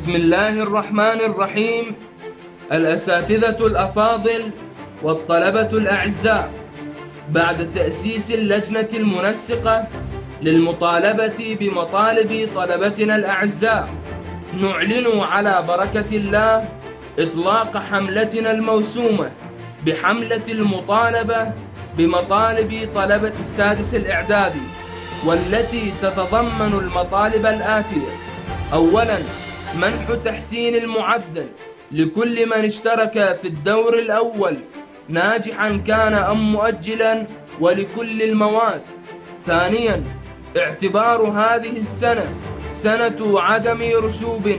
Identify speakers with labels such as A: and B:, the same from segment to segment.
A: بسم الله الرحمن الرحيم. الأساتذة الأفاضل والطلبة الأعزاء، بعد تأسيس اللجنة المنسقة للمطالبة بمطالب طلبتنا الأعزاء، نعلن على بركة الله إطلاق حملتنا الموسومة بحملة المطالبة بمطالب طلبة السادس الإعدادي، والتي تتضمن المطالب الآتية: أولاً، منح تحسين المعدل لكل من اشترك في الدور الأول ناجحاً كان أم مؤجلاً ولكل المواد. ثانياً، اعتبار هذه السنة سنة عدم رسوب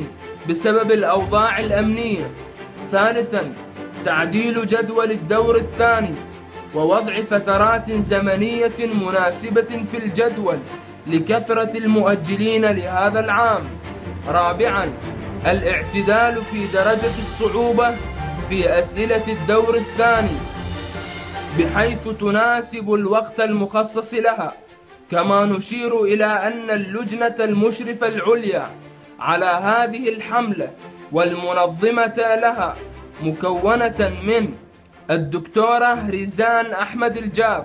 A: بسبب الأوضاع الأمنية. ثالثاً، تعديل جدول الدور الثاني ووضع فترات زمنية مناسبة في الجدول لكثرة المؤجلين لهذا العام. رابعاً، الاعتدال في درجة الصعوبة في أسئلة الدور الثاني بحيث تناسب الوقت المخصص لها. كما نشير إلى أن اللجنة المشرفة العليا على هذه الحملة والمنظمة لها، مكونة من الدكتورة ريزان أحمد الجاف،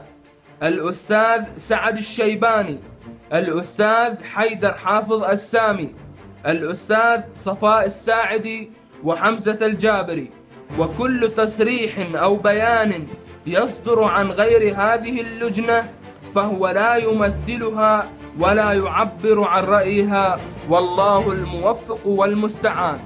A: الأستاذ سعد الشيباني، الأستاذ حيدر حافظ السامي، الأستاذ صفاء الساعدي، وحمزة الجابري. وكل تصريح أو بيان يصدر عن غير هذه اللجنة فهو لا يمثلها ولا يعبر عن رأيها، والله الموفق والمستعان.